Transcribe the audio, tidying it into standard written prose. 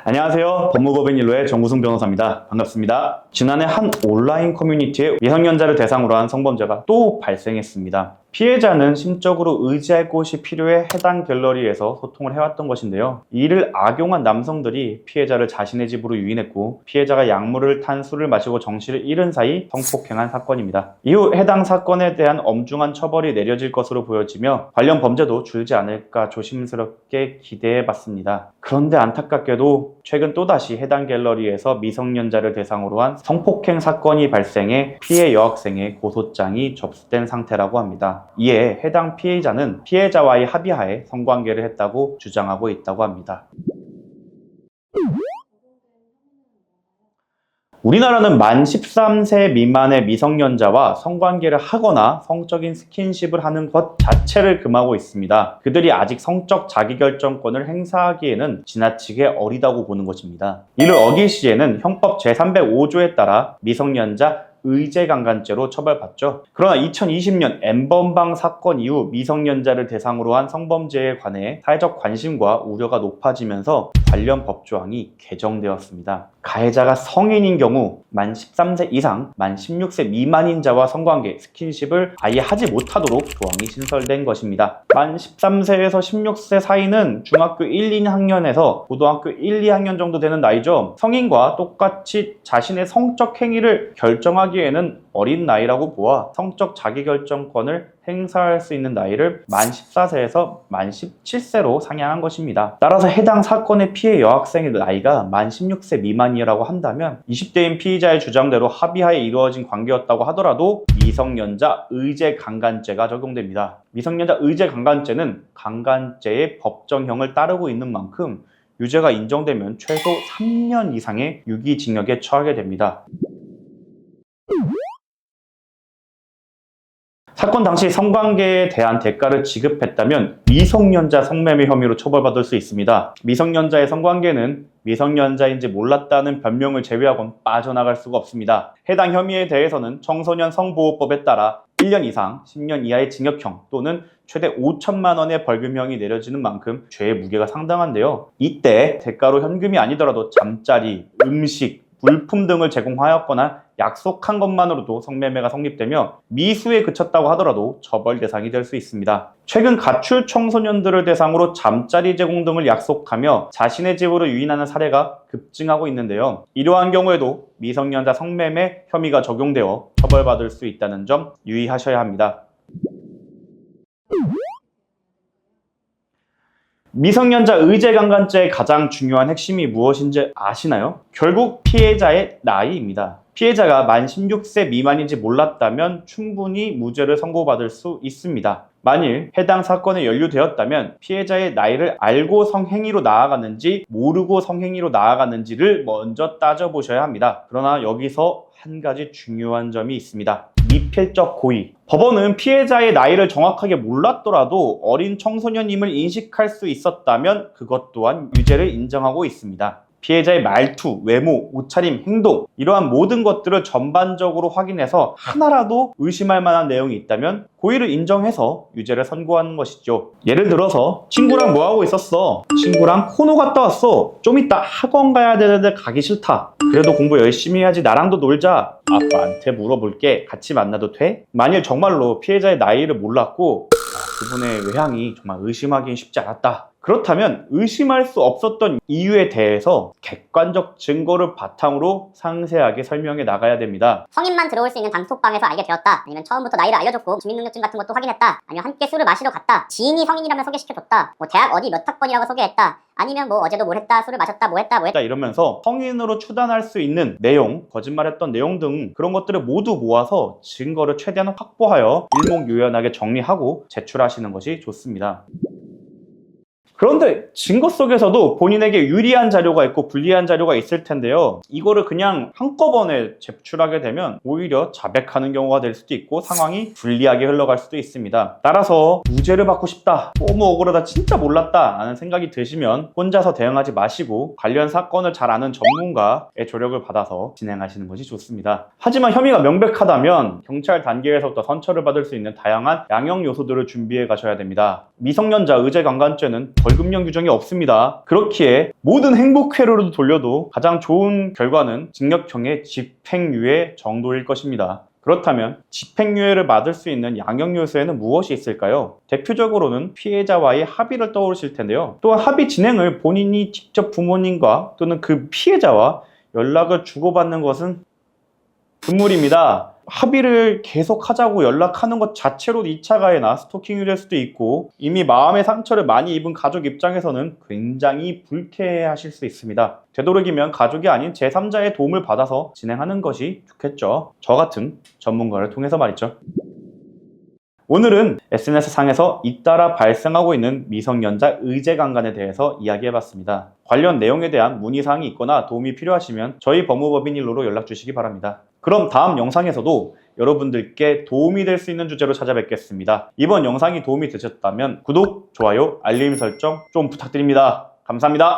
안녕하세요. 법무법인 일로의 정구승 변호사입니다. 반갑습니다. 지난해 한 온라인 커뮤니티에 미성년자를 대상으로 한 성범죄가 또 발생했습니다. 피해자는 심적으로 의지할 곳이 필요해 해당 갤러리에서 소통을 해왔던 것인데요. 이를 악용한 남성들이 피해자를 자신의 집으로 유인했고, 피해자가 약물을 탄 술을 마시고 정신을 잃은 사이 성폭행한 사건입니다. 이후 해당 사건에 대한 엄중한 처벌이 내려질 것으로 보여지며 관련 범죄도 줄지 않을까 조심스럽게 기대해봤습니다. 그런데 안타깝게도 최근 또다시 해당 갤러리에서 미성년자를 대상으로 한 성폭행 사건이 발생해 피해 여학생의 고소장이 접수된 상태라고 합니다. 이에 해당 피해자는 피해자와의 합의하에 성관계를 했다고 주장하고 있다고 합니다. 우리나라는 만 13세 미만의 미성년자와 성관계를 하거나 성적인 스킨십을 하는 것 자체를 금하고 있습니다. 그들이 아직 성적 자기결정권을 행사하기에는 지나치게 어리다고 보는 것입니다. 이를 어길 시에는 형법 제305조에 따라 미성년자 의제강간죄로 처벌받죠. 그러나 2020년 N번방 사건 이후 미성년자를 대상으로 한 성범죄에 관해 사회적 관심과 우려가 높아지면서 관련 법조항이 개정되었습니다. 가해자가 성인인 경우 만 13세 이상, 만 16세 미만인 자와 성관계, 스킨십을 아예 하지 못하도록 조항이 신설된 것입니다. 만 13세에서 16세 사이는 중학교 1, 2학년에서 고등학교 1, 2학년 정도 되는 나이죠. 성인과 똑같이 자신의 성적 행위를 결정하기에는 어린 나이라고 보아 성적 자기결정권을 행사할 수 있는 나이를 만 14세에서 만 17세로 상향한 것입니다. 따라서 해당 사건의 피해 여학생의 나이가 만 16세 미만이라고 한다면 20대인 피의자의 주장대로 합의하에 이루어진 관계였다고 하더라도 미성년자 의제강간죄가 적용됩니다. 미성년자 의제강간죄는 강간죄의 법정형을 따르고 있는 만큼 유죄가 인정되면 최소 3년 이상의 유기징역에 처하게 됩니다. 사건 당시 성관계에 대한 대가를 지급했다면 미성년자 성매매 혐의로 처벌받을 수 있습니다. 미성년자의 성관계는 미성년자인지 몰랐다는 변명을 제외하고는 빠져나갈 수가 없습니다. 해당 혐의에 대해서는 청소년 성보호법에 따라 1년 이상 10년 이하의 징역형 또는 최대 5천만 원의 벌금형이 내려지는 만큼 죄의 무게가 상당한데요. 이때 대가로 현금이 아니더라도 잠자리, 음식, 물품 등을 제공하였거나 약속한 것만으로도 성매매가 성립되며 미수에 그쳤다고 하더라도 처벌 대상이 될 수 있습니다. 최근 가출 청소년들을 대상으로 잠자리 제공 등을 약속하며 자신의 집으로 유인하는 사례가 급증하고 있는데요. 이러한 경우에도 미성년자 성매매 혐의가 적용되어 처벌받을 수 있다는 점 유의하셔야 합니다. 미성년자 의제강간죄의 가장 중요한 핵심이 무엇인지 아시나요? 결국 피해자의 나이입니다. 피해자가 만 16세 미만인지 몰랐다면 충분히 무죄를 선고받을 수 있습니다. 만일 해당 사건에 연루되었다면 피해자의 나이를 알고 성행위로 나아갔는지 모르고 성행위로 나아갔는지를 먼저 따져보셔야 합니다. 그러나 여기서 한 가지 중요한 점이 있습니다. 미필적 고의. 법원은 피해자의 나이를 정확하게 몰랐더라도 어린 청소년임을 인식할 수 있었다면 그것 또한 유죄를 인정하고 있습니다. 피해자의 말투, 외모, 옷차림, 행동 이러한 모든 것들을 전반적으로 확인해서 하나라도 의심할 만한 내용이 있다면 고의를 인정해서 유죄를 선고하는 것이죠. 예를 들어서 친구랑 뭐하고 있었어? 친구랑 코노 갔다 왔어. 좀 이따 학원 가야 되는데 가기 싫다. 그래도 공부 열심히 해야지. 나랑도 놀자. 아빠한테 물어볼게. 같이 만나도 돼? 만일 정말로 피해자의 나이를 몰랐고 그분의 외향이 정말 의심하기 쉽지 않았다. 그렇다면 의심할 수 없었던 이유에 대해서 객관적 증거를 바탕으로 상세하게 설명해 나가야 됩니다. 성인만 들어올 수 있는 단톡방에서 알게 되었다. 아니면 처음부터 나이를 알려줬고 주민등록증 같은 것도 확인했다. 아니면 함께 술을 마시러 갔다. 지인이 성인이라면 소개시켜줬다. 대학 어디 몇 학번이라고 소개했다. 아니면 어제도 뭘 했다, 술을 마셨다, 뭐 했다 이러면서 성인으로 추단할 수 있는 내용, 거짓말했던 내용 등 그런 것들을 모두 모아서 증거를 최대한 확보하여 일목요연하게 정리하고 제출하시는 것이 좋습니다. 그런데 증거 속에서도 본인에게 유리한 자료가 있고 불리한 자료가 있을 텐데요. 이거를 그냥 한꺼번에 제출하게 되면 오히려 자백하는 경우가 될 수도 있고 상황이 불리하게 흘러갈 수도 있습니다. 따라서 무죄를 받고 싶다, 너무 억울하다, 진짜 몰랐다 라는 생각이 드시면 혼자서 대응하지 마시고 관련 사건을 잘 아는 전문가의 조력을 받아서 진행하시는 것이 좋습니다. 하지만 혐의가 명백하다면 경찰 단계에서부터 선처를 받을 수 있는 다양한 양형 요소들을 준비해 가셔야 됩니다. 미성년자 의제강간죄는 벌금형 규정이 없습니다. 그렇기에 모든 행복 회로로 돌려도 가장 좋은 결과는 징역형의 집행유예 정도일 것입니다. 그렇다면 집행유예를 받을 수 있는 양형 요소에는 무엇이 있을까요? 대표적으로는 피해자와의 합의를 떠오르실 텐데요. 또한 합의 진행을 본인이 직접 부모님과 또는 그 피해자와 연락을 주고받는 것은 금물입니다. 합의를 계속하자고 연락하는 것 자체로 2차 가해나 스토킹이 될 수도 있고, 이미 마음의 상처를 많이 입은 가족 입장에서는 굉장히 불쾌하실 수 있습니다. 되도록이면 가족이 아닌 제3자의 도움을 받아서 진행하는 것이 좋겠죠. 저 같은 전문가를 통해서 말이죠. 오늘은 SNS상에서 잇따라 발생하고 있는 미성년자 의제강간에 대해서 이야기해봤습니다. 관련 내용에 대한 문의사항이 있거나 도움이 필요하시면 저희 법무법인 일로로 연락주시기 바랍니다. 그럼 다음 영상에서도 여러분들께 도움이 될 수 있는 주제로 찾아뵙겠습니다. 이번 영상이 도움이 되셨다면 구독, 좋아요, 알림 설정 좀 부탁드립니다. 감사합니다.